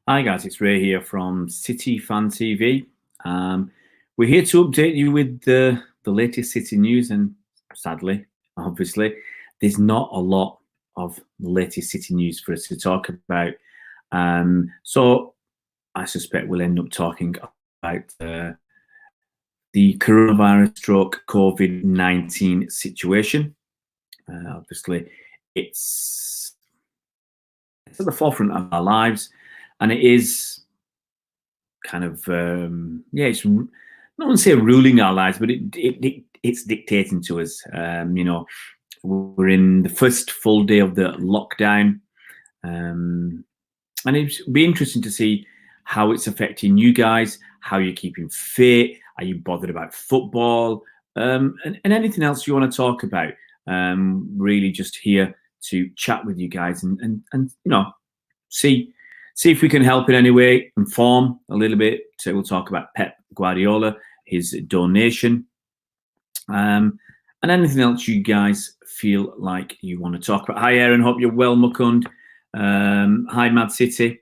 Hi guys, it's Ray here from City Fan TV. We're here to update you with the latest City news, and sadly, obviously, there's not a lot of the latest City news for us to talk about. So I suspect we'll end up talking about the coronavirus stroke COVID-19 situation. Obviously, it's at the forefront of our lives, and it is kind of it's not want to say ruling our lives, but it's dictating to us. We're in the first full day of the lockdown, and it'd be interesting to see how it's affecting you guys, how you're keeping fit, are you bothered about football, and anything else you want to talk about. Really just here to chat with you guys and see if we can help in any way, inform a little bit. So we'll talk about Pep Guardiola, his donation, and anything else you guys feel like you want to talk about. Hi, Aaron. Hope you're well, Mukund. Hi, Mad City.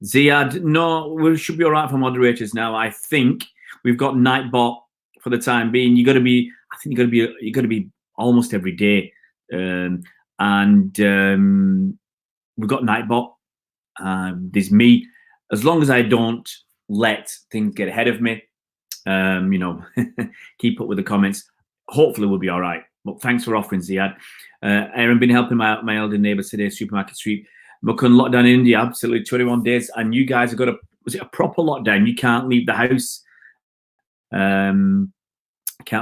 Ziad. No, we should be all right for moderators now. I think we've got Nightbot for the time being. You got to be. I think you got to be almost every day, and we've got Nightbot. There's me. As long as I don't let things get ahead of me, keep up with the comments. Hopefully we'll be all right. But thanks for offering, Ziad. Aaron, been helping my elder neighbours today, supermarket street. Mukun lockdown in India, absolutely 21 days. And you guys have got was it a proper lockdown? You can't leave the house. Can't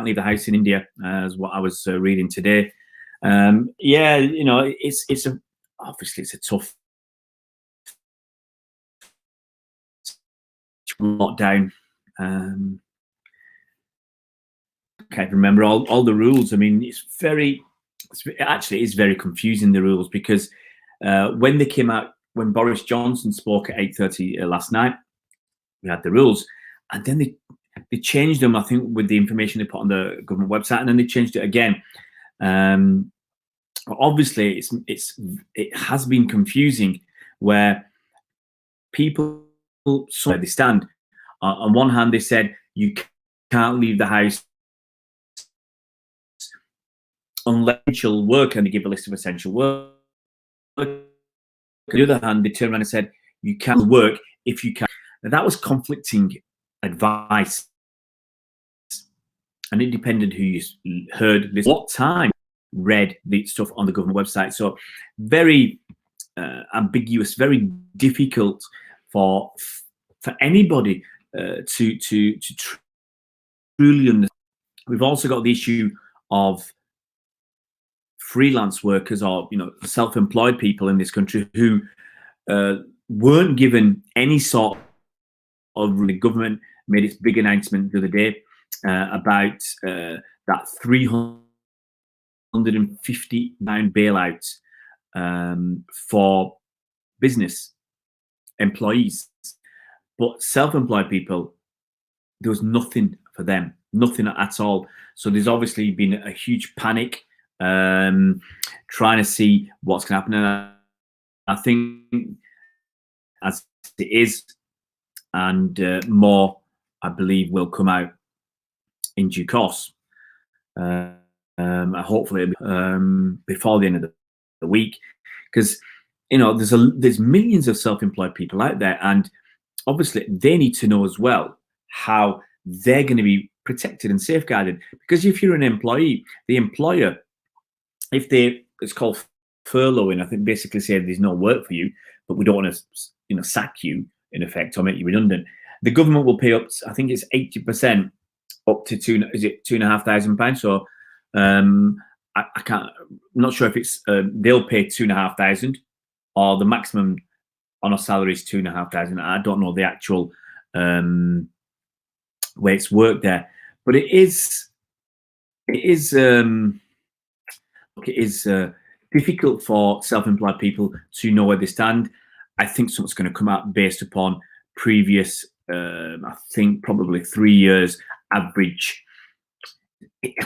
leave the house in India, is what I was reading today. It's obviously it's a tough lockdown. Can't remember all the rules. I mean, it's very confusing, the rules, because when they came out, when Boris Johnson spoke at 8:30 last night, we had the rules, and then they changed them, I think, with the information they put on the government website, and then they changed it again. Obviously, it has been confusing, where people saw where they stand. On one hand, they said you can't leave the house unless essential work, and they give a list of essential work. On the other hand, they turned around and said you can't work if you can. Now, that was conflicting advice, and it depended who you heard this, what time read the stuff on the government website. So very ambiguous, very difficult for anybody to truly understand. We've also got the issue of freelance workers, or self-employed people in this country who weren't given any sort of. The government made its big announcement the other day about that 359 bailout for business employees, but self-employed people, there was nothing for them, nothing at all. So there's obviously been a huge panic, trying to see what's going to happen. And I think as it is, and more, I believe, will come out in due course. Hopefully before the end of the week, because there's millions of self-employed people out there, and obviously they need to know as well how they're going to be protected and safeguarded. Because if you're an employee, the employer, it's called furloughing, I think, basically saying there's no work for you, but we don't want to sack you, in effect, or make you redundant. The government will pay up, I think it's 80%, up to £2,500. So I'm not sure if it's they'll pay £2,500, or the maximum on a salary is £2,500. I don't know the actual way it's worked there, but it is difficult for self-employed people to know where they stand. I think something's going to come out based upon previous, I think probably 3 years average.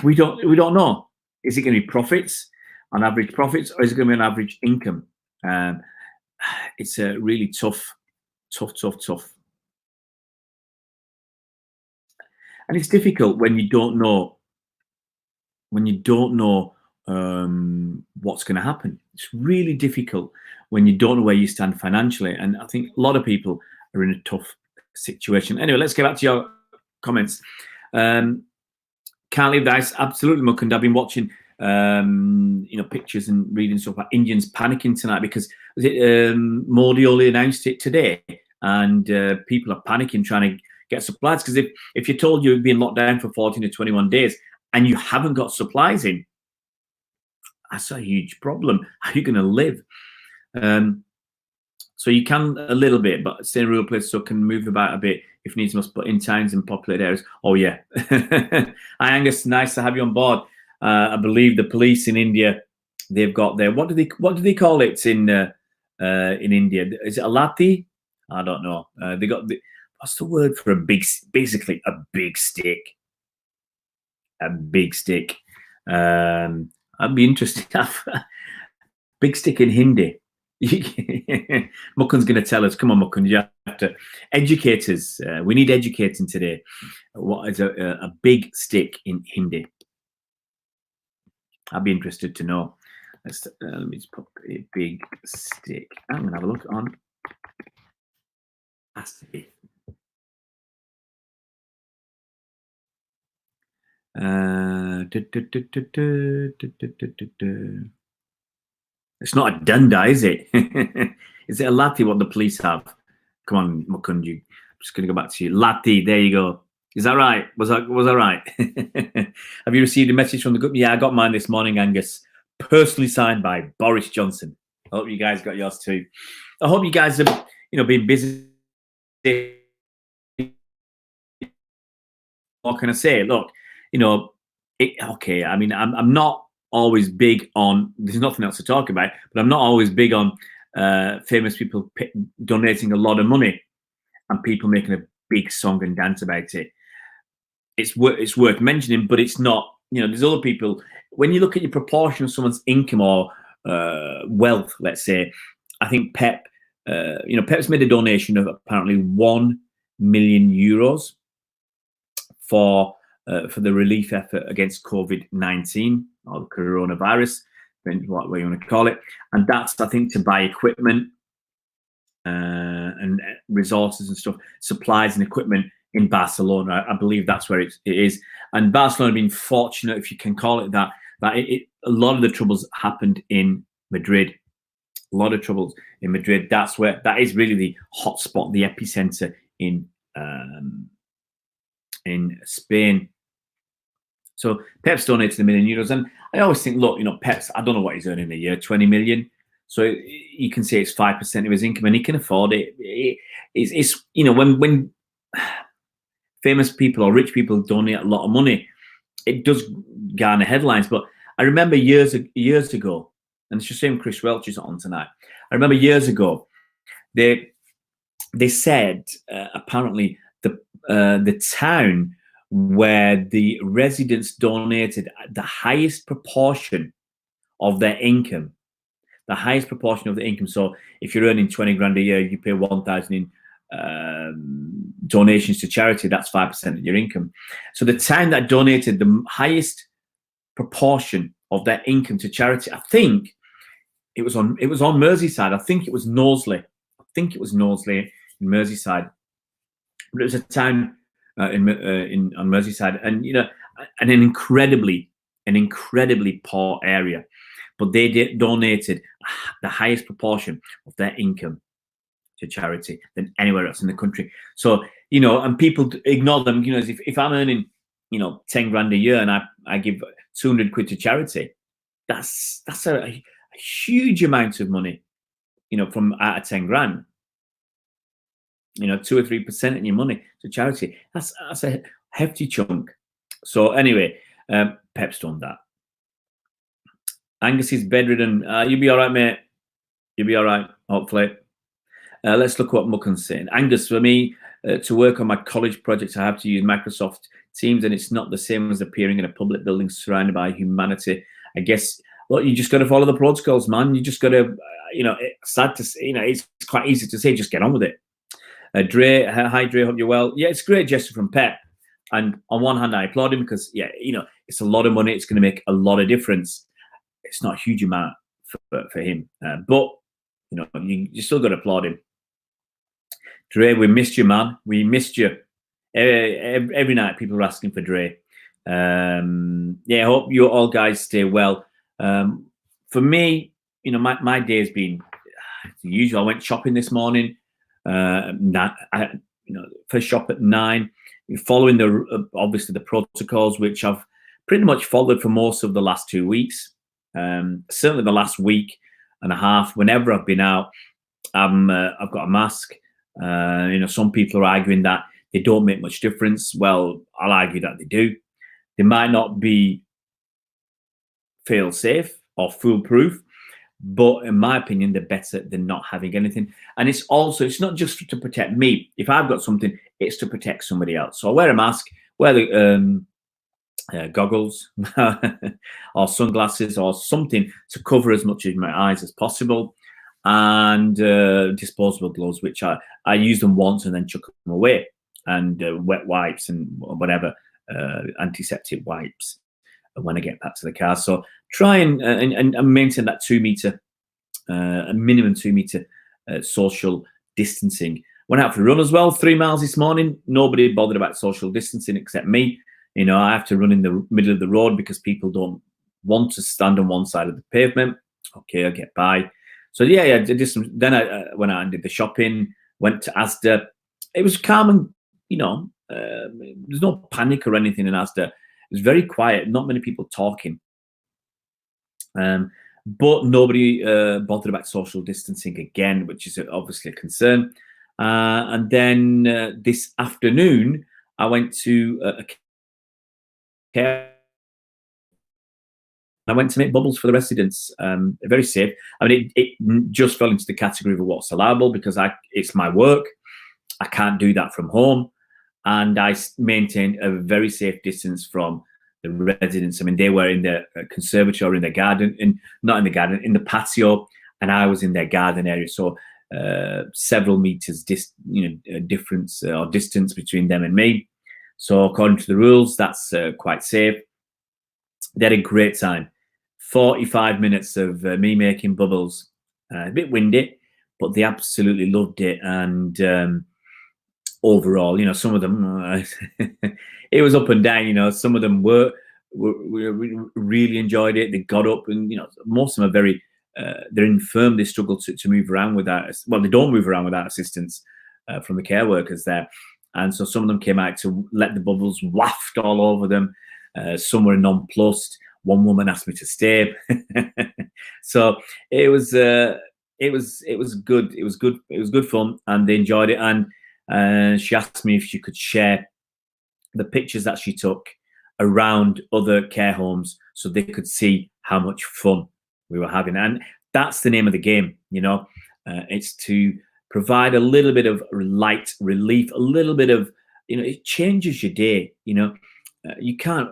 We don't know. Is it going to be profits, on average profits, or is it going to be an average income? It's really tough Tough, tough, tough. And it's difficult when you don't know what's going to happen. It's really difficult when you don't know where you stand financially. And I think a lot of people are in a tough situation. Anyway, let's get back to your comments. Can't leave the ice. Absolutely, Mukund. I've been watching, pictures and reading stuff about Indians panicking tonight because Modi only announced it today, and people are panicking trying to get supplies. Because if you're told you're being locked down for 14 to 21 days and you haven't got supplies in, that's a huge problem. How are you going to live? So you can a little bit, but stay in rural places, so can move about a bit if needs must, but in towns and populated areas. Oh yeah. Hi Angus, nice to have you on board. I believe the police in India, they've got their what do they call it in India? Is it a lathi? I don't know. They got what's the word for basically a big stick. A big stick. I'd be interested. Big stick in Hindi. Mukund's going to tell us. Come on, Mukund, you have to educate us. We need educating today. What is a big stick in Hindi? I'd be interested to know. Let me just put a big stick. I'm going to have a look on. Has to be. It's not a dunda, is it? Is it a latte what the police have? Come on, Mukund, I'm just going to go back to you. Latte, there you go. Is that right? Was that right? Have you received a message from the group? Yeah, I got mine this morning, Angus. Personally signed by Boris Johnson. I hope you guys got yours too. I hope you guys have, been busy. What can I say? Look, okay. I mean, I'm not always big on. There's nothing else to talk about, but I'm not always big on famous people donating a lot of money and people making a big song and dance about it. It's worth mentioning, but it's not. There's other people. When you look at your proportion of someone's income or wealth, let's say, I think PEP. PEP's made a donation of apparently €1 million for the relief effort against COVID-19 or the coronavirus, what you want to call it, and that's, I think, to buy equipment and resources and stuff, supplies and equipment in Barcelona. I believe that's where it is. And Barcelona have been fortunate, if you can call it that. A lot of the troubles happened in Madrid. A lot of troubles in Madrid. That is really the hot spot, the epicenter in Spain. So Pep's donated €1 million, and I always think, look, Pep's, I don't know what he's earning a year, 20 million. So you can say it's 5% of his income, and he can afford it. It's when famous people or rich people donate a lot of money, it does garner headlines. But I remember years ago, and it's the same. Chris Welch is on tonight. I remember years ago, they said apparently the town where the residents donated the highest proportion of their income. The highest proportion of the income. So if you're earning 20 grand a year, you pay 1,000 in donations to charity. That's 5% of your income. So the town that donated the highest proportion of their income to charity, I think it was on Merseyside. I think it was Knowsley. In Merseyside. But it was a town on Merseyside, and an incredibly poor area. But they donated the highest proportion of their income to charity than anywhere else in the country. So, and people ignore them. If I'm earning, 10 grand a year and I give 200 quid to charity, that's a huge amount of money, from out of 10 grand. 2 or 3% of your money to charity. That's a hefty chunk. So anyway, Pep's done that. Angus is bedridden. You'll be all right, mate. You'll be all right, hopefully. Let's look what Mukund's saying. Angus, for me, to work on my college projects, I have to use Microsoft Teams, and it's not the same as appearing in a public building surrounded by humanity. I guess, look, you just got to follow the protocols, man. You just got to, sad to say, it's quite easy to say, just get on with it. Dre, hi Dre, hope you're well. Yeah, it's a great gesture from Pep. And on one hand, I applaud him because, yeah, it's a lot of money. It's going to make a lot of difference. It's not a huge amount for him. But, you still got to applaud him. Dre, we missed you, man. We missed you. Every night people are asking for Dre. I hope you all guys stay well. For me, my day has been the usual. I went shopping this morning. First shop at 9. Following obviously the protocols, which I've pretty much followed for most of the last 2 weeks. Certainly the last week and a half. Whenever I've been out, I've got a mask. Some people are arguing that they don't make much difference. Well, I'll argue that they do. They might not be fail safe or foolproof, but in my opinion, they're better than not having anything. And it's not just to protect me. If I've got something, it's to protect somebody else. So I wear a mask, wear the goggles or sunglasses or something to cover as much of my eyes as possible, and disposable gloves, which I use them once and then chuck them away, and wet wipes and whatever, antiseptic wipes when I get back to the car. So try and maintain that 2 meter, a minimum 2 meter social distancing. Went out for a run as well, 3 miles this morning. Nobody bothered about social distancing except me. I have to run in the middle of the road because people don't want to stand on one side of the pavement. Okay, I get by. So yeah, then I went out and did the shopping, went to Asda. It was calm and, there's no panic or anything in Asda. It was very quiet, not many people talking. But nobody bothered about social distancing again, which is obviously a concern. And then this afternoon, I went to a care. I went to make bubbles for the residents. Very safe. I mean, it just fell into the category of what's allowable because it's my work. I can't do that from home. And I maintained a very safe distance from the residents. I mean, they were in the conservatory or in their garden, not in the garden, in the patio, and I was in their garden area. So several meters difference or distance between them and me. So according to the rules, that's quite safe. They had a great time. 45 minutes of me making bubbles. A bit windy, but they absolutely loved it. And overall, some of them, it was up and down. Some of them were really enjoyed it. They got up, and most of them are very they're infirm. They struggle to move around without. Well, they don't move around without assistance from the care workers there. And so some of them came out to let the bubbles waft all over them. Some were nonplussed. One woman asked me to stay. So it was good. It was good fun, and they enjoyed it. And she asked me if she could share the pictures that she took around other care homes so they could see how much fun we were having. And that's the name of the game, it's to provide a little bit of light relief, a little bit of, it changes your day. You can't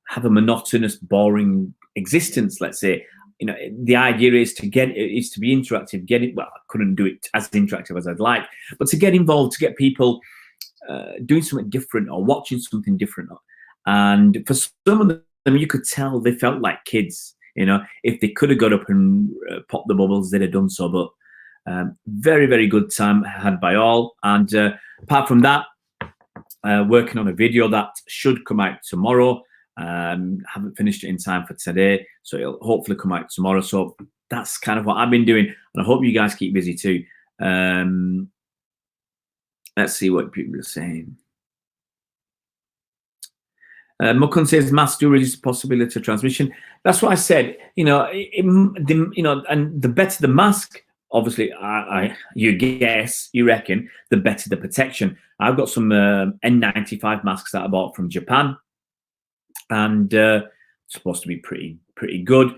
have a monotonous, boring existence, let's say. The idea is to be interactive, well, I couldn't do it as interactive as I'd like, but to get involved, to get people doing something different or watching something different. And for some of them, you could tell they felt like kids. If they could have got up and popped the bubbles, they'd have done so. But very, very good time had by all. And apart from that, working on a video that should come out tomorrow. Haven't finished it in time for today, so it'll hopefully come out tomorrow. So that's kind of what I've been doing, and I hope you guys keep busy too. Let's see what people are saying. Mukun says mask do reduce the possibility of transmission. That's what I said. And the better the mask, obviously, you reckon, the better the protection. I've got some N95 masks that I bought from Japan, and supposed to be pretty good.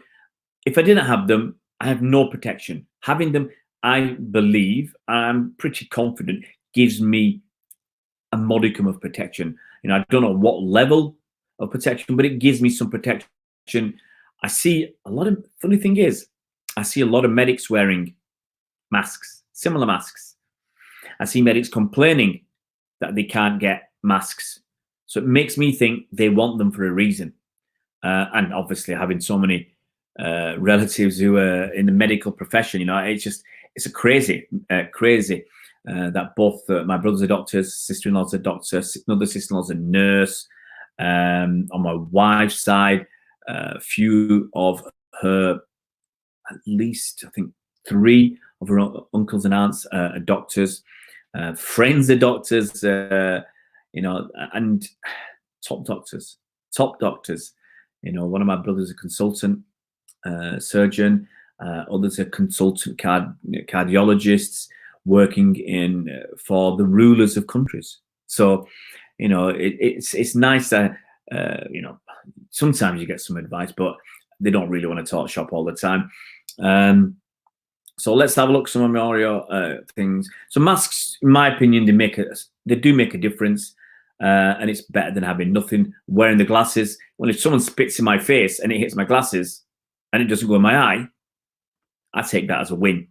If I didn't have them, I have no protection. Having them, I believe, I'm pretty confident, gives me a modicum of protection. I don't know what level of protection, but it gives me some protection. I see a lot of, funny thing is, I see a lot of medics wearing masks, similar masks. I see medics complaining that they can't get masks. So it makes me think they want them for a reason. And obviously having so many relatives who are in the medical profession, it's a crazy that both my brothers are doctors, sister-in-law's a doctor, another sister-in-law's a nurse. On my wife's side, a few of her, at least I think 3 of her uncles and aunts are doctors, friends are doctors, and top doctors. One of my brothers a consultant surgeon, others are consultant cardiologists working for the rulers of countries. So, it's nice that sometimes you get some advice, but they don't really want to talk shop all the time. So let's have a look at some of more things. So masks, in my opinion, they do make a difference. And it's better than having nothing. Wearing the glasses, well, if someone spits in my face and it hits my glasses and it doesn't go in my eye, I take that as a win.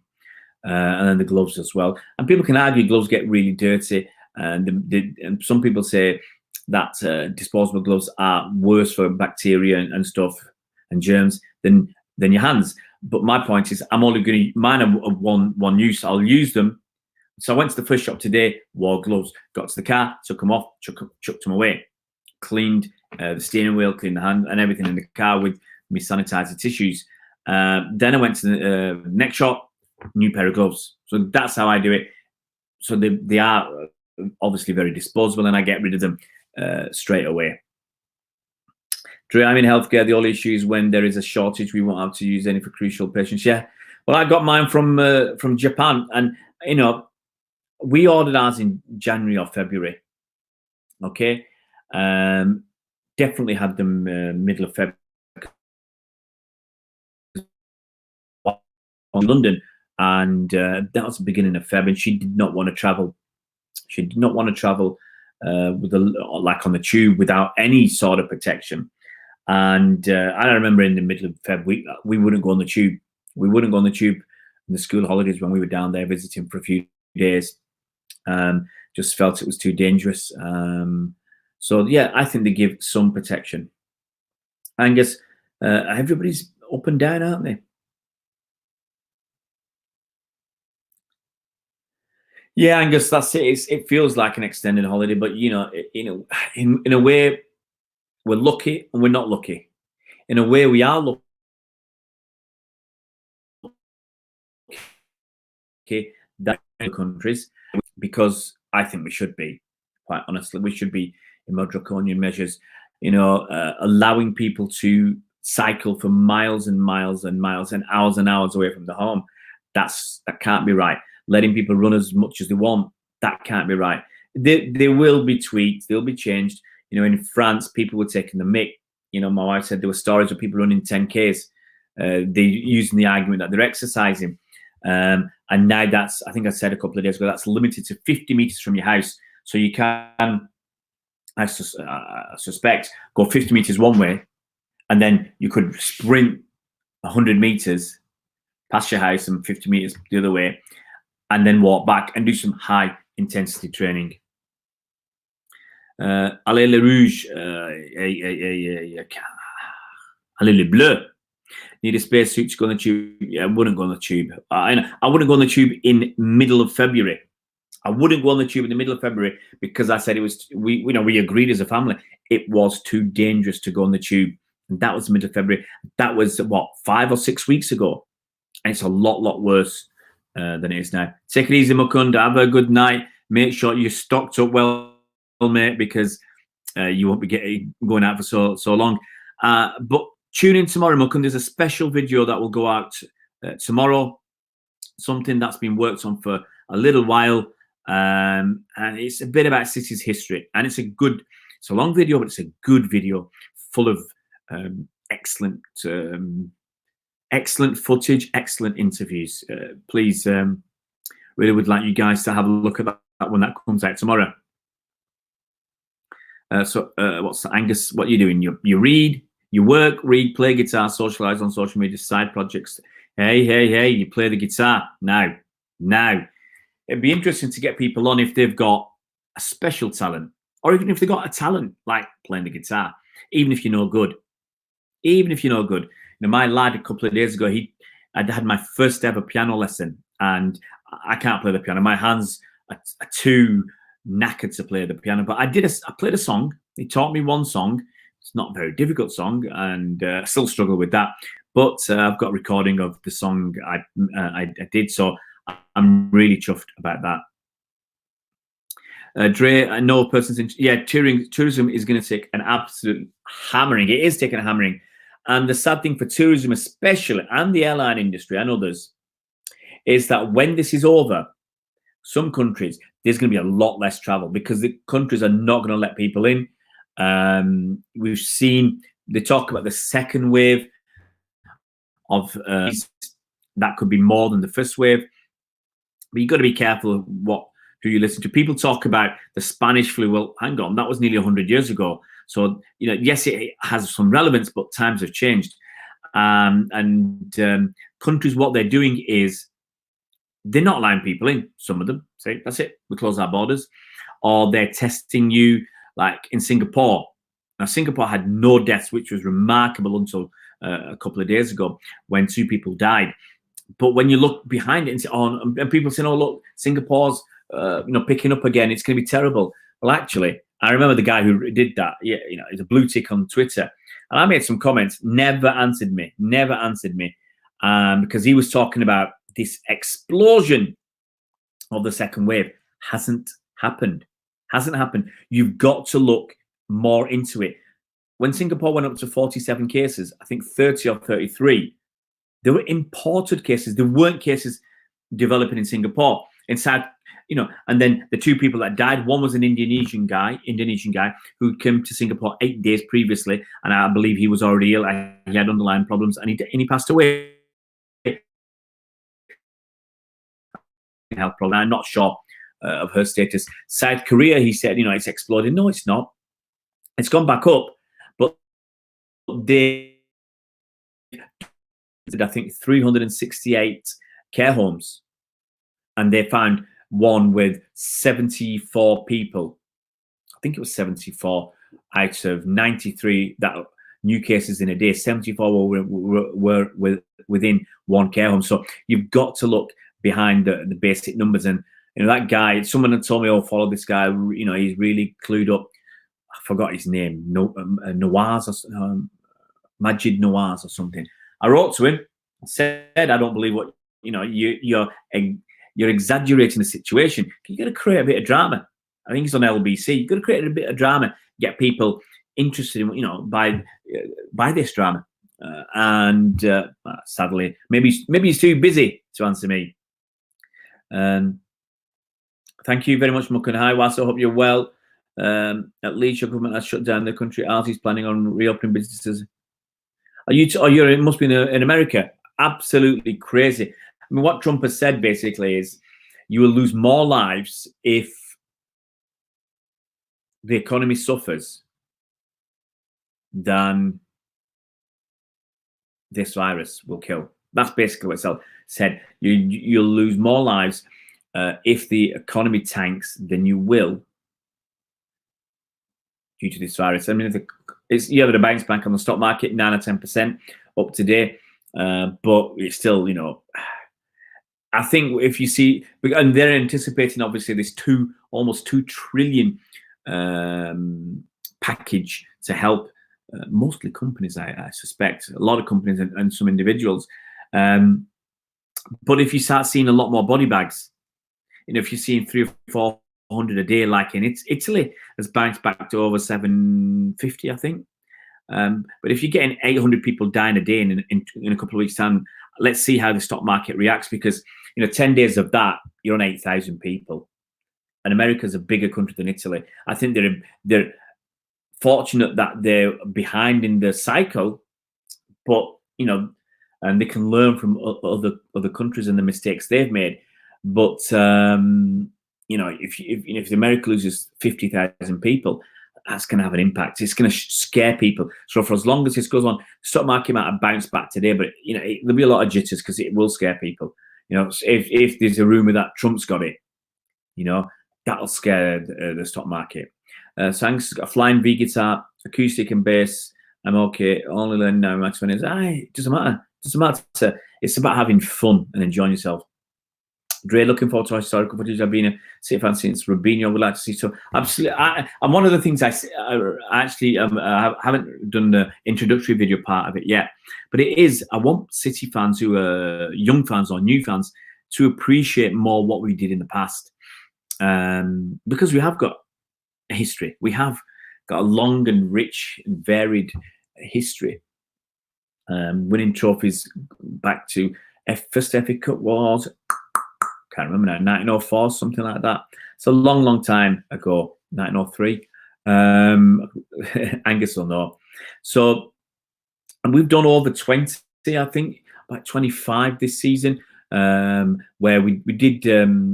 And then the gloves as well. And people can argue gloves get really dirty, and some people say that disposable gloves are worse for bacteria and stuff and germs than your hands. But my point is, I'm only going to mine are one use. I'll use them. So I went to the first shop today, wore gloves, got to the car, took them off, chucked them away, cleaned the steering wheel, cleaned the hand and everything in the car with my sanitizer tissues. Then I went to the next shop, new pair of gloves. So that's how I do it. So they are obviously very disposable, and I get rid of them straight away. Drew, I'm in healthcare. The only issue is when there is a shortage, we won't have to use any for crucial patients. Yeah, well, I got mine from Japan, and we ordered ours in January or February. Okay, definitely had them middle of February in London, and that was the beginning of Feb, and she did not want to travel. She did not want to travel like on the tube without any sort of protection. And I remember in the middle of Feb, we wouldn't go on the tube. We wouldn't go on the tube in the school holidays when we were down there visiting for a few days. Just felt it was too dangerous. So yeah, I think they give some protection. Angus, everybody's up and down, aren't they? Yeah, Angus, that's it. It feels like an extended holiday, but in a way, we're lucky and we're not lucky. In a way, we are lucky that countries, because I think we should be, quite honestly, we should be in more draconian measures, allowing people to cycle for miles and miles and miles and hours away from the home. That can't be right. Letting people run as much as they want, that can't be right. They will be tweaked, they'll be changed. In France, people were taking the mick. My wife said there were stories of people running 10Ks. They using the argument that they're exercising. And now that's, I think I said a couple of days ago, that's limited to 50 meters from your house. So you can, I suspect, go 50 meters one way, and then you could sprint 100 meters past your house and 50 meters the other way, and then walk back and do some high intensity training. Allez le rouge, allez le bleu. Need a spacesuit to go on the tube? Yeah, I wouldn't go on the tube. I wouldn't go on the tube in middle of February. I wouldn't go on the tube in the middle of February because I said it was. We agreed as a family it was too dangerous to go on the tube, and that was the middle of February. That was what, 5 or 6 weeks ago, and it's a lot worse than it is now. Take it easy, Mukunda. Have a good night. Make sure you're stocked up well, mate, because you won't be going out for so long. But tune in tomorrow, Mukunda. There's a special video that will go out tomorrow. Something that's been worked on for a little while, and it's a bit about City's history. And it's a long video, but it's a good video full of excellent footage, excellent interviews. Please, really would like you guys to have a look at that when that comes out tomorrow. What's Angus? What are you doing? You read, you work, read, play guitar, socialize on social media, side projects. Hey, you play the guitar now. it'd be interesting to get people on if they've got a special talent, or even if they've got a talent like playing the guitar, even if you're no good. Even if you're no good. You know, my lad a couple of days ago, I'd had my first ever piano lesson, and I can't play the piano. My hands are too knackered to play the piano, but I played a song. He taught me one song. It's not a very difficult song, and I still struggle with that. But I've got a recording of the song I did, so I'm really chuffed about that. Dre, I know person's tourism is going to take an absolute hammering. It is taking a hammering. And the sad thing for tourism, especially, and the airline industry and others, is that when this is over, some countries, there's going to be a lot less travel because the countries are not going to let people in. We've seen, they talk about the second wave of that could be more than the first wave. But you've got to be careful who you listen to. People talk about the Spanish flu. Well, hang on, that was nearly 100 years ago. So, you know, yes, it has some relevance, but times have changed. Countries, what they're doing is they're not allowing people in. Some of them say, that's it, we close our borders. Or they're testing you, like in Singapore. Now, Singapore had no deaths, which was remarkable until a couple of days ago when 2 people died. But when you look behind it and say, and people say, oh, look, Singapore's picking up again, it's going to be terrible. Well, actually, I remember the guy who did that. Yeah, you know, he's a blue tick on Twitter, and I made some comments. Never answered me, because he was talking about this explosion of the second wave. Hasn't happened. You've got to look more into it. When Singapore went up to 47 cases, I think 30 or 33, there were imported cases. There weren't cases developing in Singapore. Inside, you know, and then the 2 people that died, one was an Indonesian guy who came to Singapore 8 days previously, and I believe he was already ill. He had underlying problems, and he passed away. Health problem. I'm not sure of her status. South Korea, he said, you know, it's exploded. No, it's not. It's gone back up, but they did, I think, 368 care homes. And they found one with 74 people. I think it was 74 out of 93 that new cases in a day. 74 were within one care home. So you've got to look behind the basic numbers. And you know, that guy, someone had told me, oh, follow this guy. You know, he's really clued up. I forgot his name. Nawaz or Majid Nawaz or something. I wrote to him. I said, I don't believe what you know. You're exaggerating the situation. You've got to create a bit of drama. I think it's on LBC. You've got to create a bit of drama, get people interested in, you know, by this drama. Sadly, maybe he's too busy to answer me. Thank you very much, Mukun Hiwas. I hope you're well. At least your government has shut down the country. Artists planning on reopening businesses. It must be in America. Absolutely crazy. I mean, what Trump has said basically is you will lose more lives if the economy suffers than this virus will kill. That's basically what it said. You'll lose more lives if the economy tanks than you will due to this virus. I mean, you have a bounce back on the stock market, 9 or 10% up today, but it's still, you know, I think if you see, and they're anticipating obviously this almost 2 trillion package to help mostly companies, I suspect, a lot of companies and some individuals. But if you start seeing a lot more body bags, you know, if you're seeing 300 or 400 a day, like in Italy has bounced back to over 750, I think. But if you're getting 800 people dying a day in a couple of weeks' time, let's see how the stock market reacts, because, you know, 10 days of that, you're on 8,000 people. And America's a bigger country than Italy. I think they're fortunate that they're behind in the cycle, but, you know, and they can learn from other countries and the mistakes they've made. But, you know, if America loses 50,000 people, that's going to have an impact. It's going to scare people. So for as long as this goes on, the stock market might have bounced back today, but, you know, there'll be a lot of jitters because it will scare people. You know, if there's a rumor that Trump's got it, You know, that'll scare the stock market. So Angus has got a flying V guitar, acoustic and bass. I'm okay. Only learning now in my 20s. It doesn't matter. Doesn't matter. It's about having fun and enjoying yourself. Dre, looking forward to historical footage. I've been a City fan since Rubinho. Would like to see. So absolutely, and one of the things I actually I haven't done the introductory video part of it yet, but it is I want City fans who are young fans or new fans to appreciate more what we did in the past, because we have got a history. We have got a long and rich and varied history. Winning trophies back to first FA Cup was, can't remember now, 1904, something like that. It's a long, long time ago, 1903. Angus will know. So, and we've done over 20, I think, about 25 this season, where we did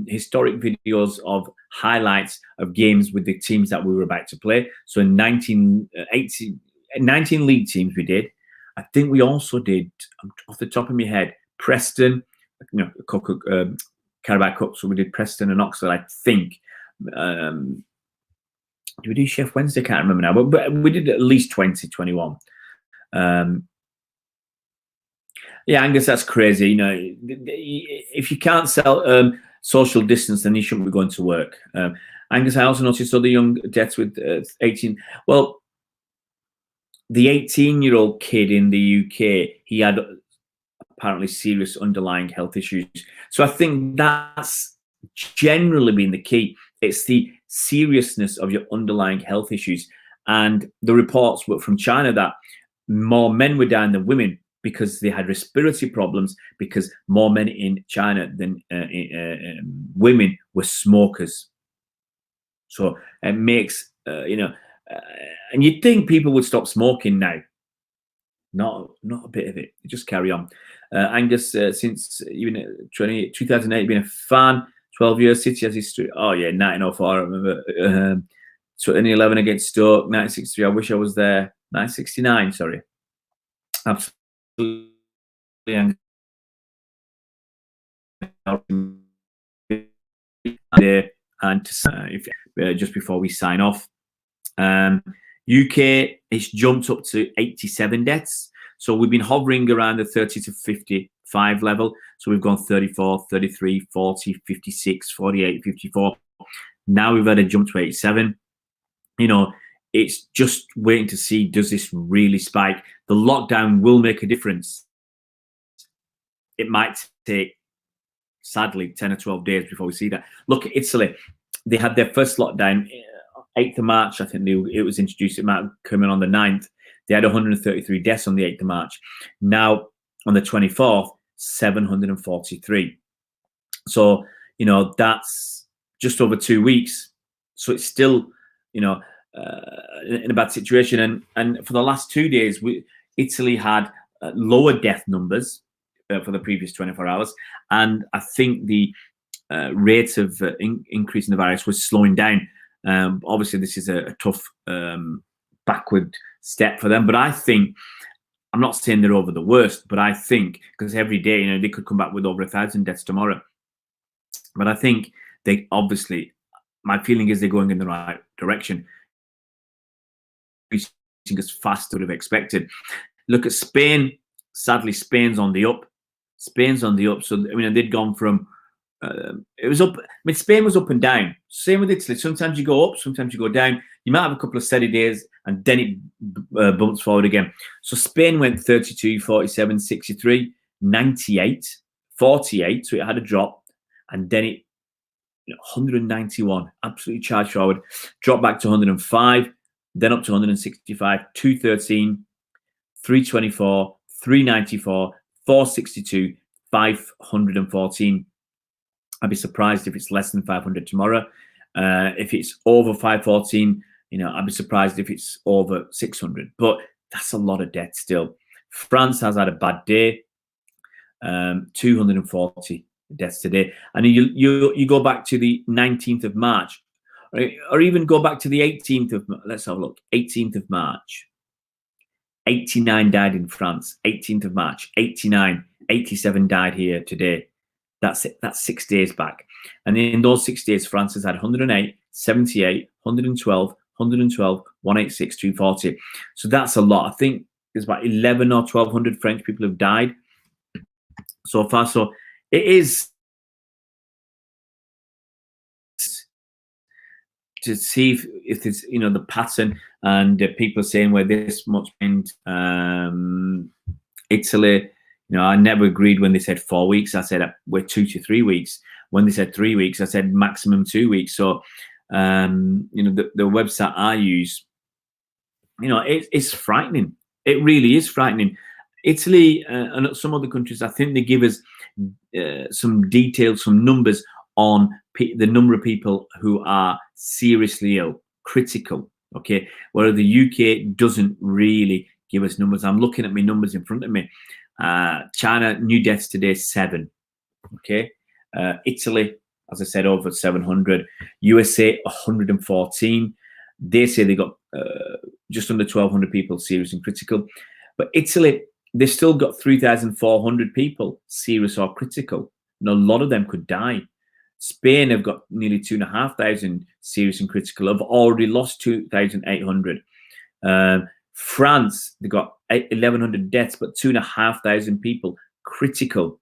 historic videos of highlights of games with the teams that we were about to play. So in 19 league teams we did. I think we also did, off the top of my head, Preston, Carabao Cup. So we did Preston and Oxford, I think. Did we do Chef Wednesday? I can't remember now, but we did at least 20, 21. Yeah, Angus, that's crazy. You know, if you can't sell social distance, then you shouldn't be going to work. Angus, I also noticed other young deaths with 18. Well, the 18-year-old kid in the UK, he had apparently serious underlying health issues. So I think that's generally been the key. It's the seriousness of your underlying health issues. And the reports were from China that more men were dying than women because they had respiratory problems, because more men in China than women were smokers. So it makes, and you'd think people would stop smoking now. Not a bit of it. Just carry on. Angus, since even 2008, been a fan. 12 years. City has history. Oh yeah, 1904. I remember 2011 against Stoke. 1963. I wish I was there. 1969. Sorry. Absolutely. And just before we sign off, UK, it's jumped up to 87 deaths. So we've been hovering around the 30 to 55 level. So we've gone 34, 33, 40, 56, 48, 54. Now we've had a jump to 87. You know, it's just waiting to see, does this really spike? The lockdown will make a difference. It might take, sadly, 10 or 12 days before we see that. Look at Italy. They had their first lockdown 8th of March, I think it was introduced. It might come in on the 9th. They had 133 deaths on the 8th of March. Now, on the 24th, 743. So, you know, that's just over 2 weeks. So it's still, you know, in a bad situation. And for the last 2 days, Italy had lower death numbers for the previous 24 hours. And I think the rate of increase in the virus was slowing down. Obviously, this is a tough backward step for them. But I think, I'm not saying they're over the worst, but I think, because every day, you know, they could come back with over 1,000 deaths tomorrow. But I think they obviously, my feeling is they're going in the right direction. As fast as I would have expected. Look at Spain. Sadly, Spain's on the up. Spain's on the up. So, I mean, they'd gone from, it was up. I mean, Spain was up and down. Same with Italy. Sometimes you go up, sometimes you go down. You might have a couple of steady days, and then it bumps forward again. So Spain went 32, 47, 63, 98, 48. So it had a drop, and then it 191, absolutely charged forward. Dropped back to 105, then up to 165, 213, 324, 394, 462, 514. I'd be surprised if it's less than 500 tomorrow. If it's over 514, you know, I'd be surprised if it's over 600. But that's a lot of death still. France has had a bad day. 240 deaths today. And you go back to the 19th of March, or even go back to the 18th of, let's have a look, 18th of March. 89 died in France. 18th of March, 89. 87 died here today. That's it. That's 6 days back. And in those 6 days, France has had 108, 78, 112, 112, 186, 240. So that's a lot. I think there's about 11 or 1,200 French people have died so far. So it is to see if it's, you know, the pattern, and people are saying we're this much behind. Italy, you know, I never agreed when they said 4 weeks. I said we're 2 to 3 weeks. When they said 3 weeks, I said maximum 2 weeks. So, you know, the website I use, you know, it's frightening. It really is frightening. Italy and some other countries, I think they give us some details, some numbers on the number of people who are seriously ill, critical. Okay, whereas the UK doesn't really give us numbers. I'm looking at my numbers in front of me. China, new deaths today, 7. Okay, Italy, as I said, over 700. USA, 114. They say they got just under 1,200 people serious and critical. But Italy, they've still got 3,400 people serious or critical. And a lot of them could die. Spain have got nearly 2,500 serious and critical. Have already lost 2,800. France, they got 1,100 deaths, but 2,500 people critical.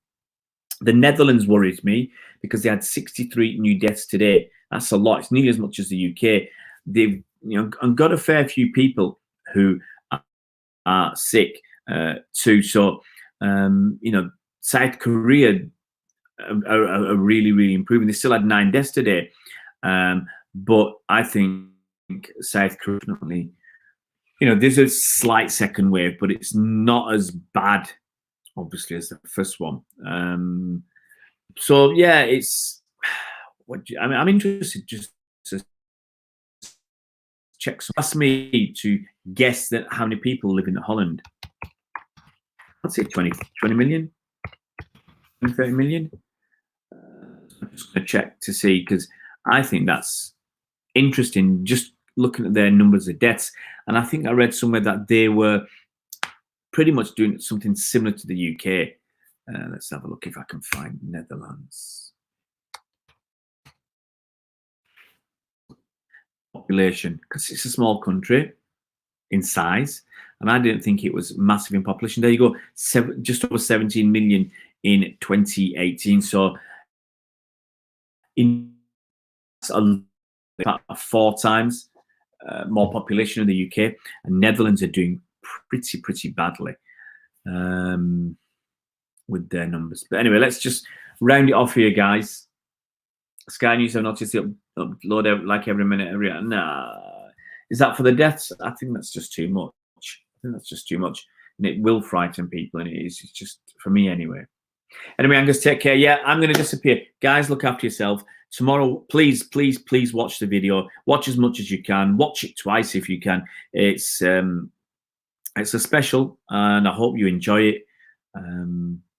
The Netherlands worries me because they had 63 new deaths today. That's a lot. It's nearly as much as the UK. They've, you know, and got a fair few people who are sick too. So, you know, South Korea are really, really improving. They still had 9 deaths today, but I think South Korea, definitely, you know, there's a slight second wave, but it's not as bad, obviously, as the first one. So yeah, it's I mean, I'm interested just to check. So ask me to guess that how many people live in Holland. I'd say 20 million, 30 million. I'm just going to check to see, because I think that's interesting, just looking at their numbers of deaths. And I think I read somewhere that they were pretty much doing something similar to the UK. Let's have a look if I can find Netherlands. Population, because it's a small country in size, and I didn't think it was massive in population. There you go, just over 17 million in 2018. So in about 4 times more population in the UK, and Netherlands are doing pretty badly with their numbers. But anyway, let's just round it off here, guys. Sky News have noticed the upload out like every minute. Nah, is that for the deaths? I think that's just too much. I think that's just too much, and it will frighten people. And it's just for me anyway. Anyway, I'm going to take care. Yeah, I'm going to disappear. Guys, look after yourself. Tomorrow, please watch the video. Watch as much as you can. Watch it twice if you can. It's a special, and I hope you enjoy it.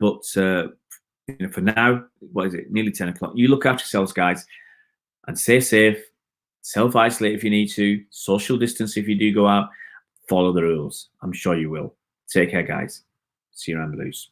But you know, for now, what is it? Nearly 10 o'clock. You look after yourselves, guys, and stay safe. Self-isolate if you need to. Social distance if you do go out. Follow the rules. I'm sure you will. Take care, guys. See you around the loose.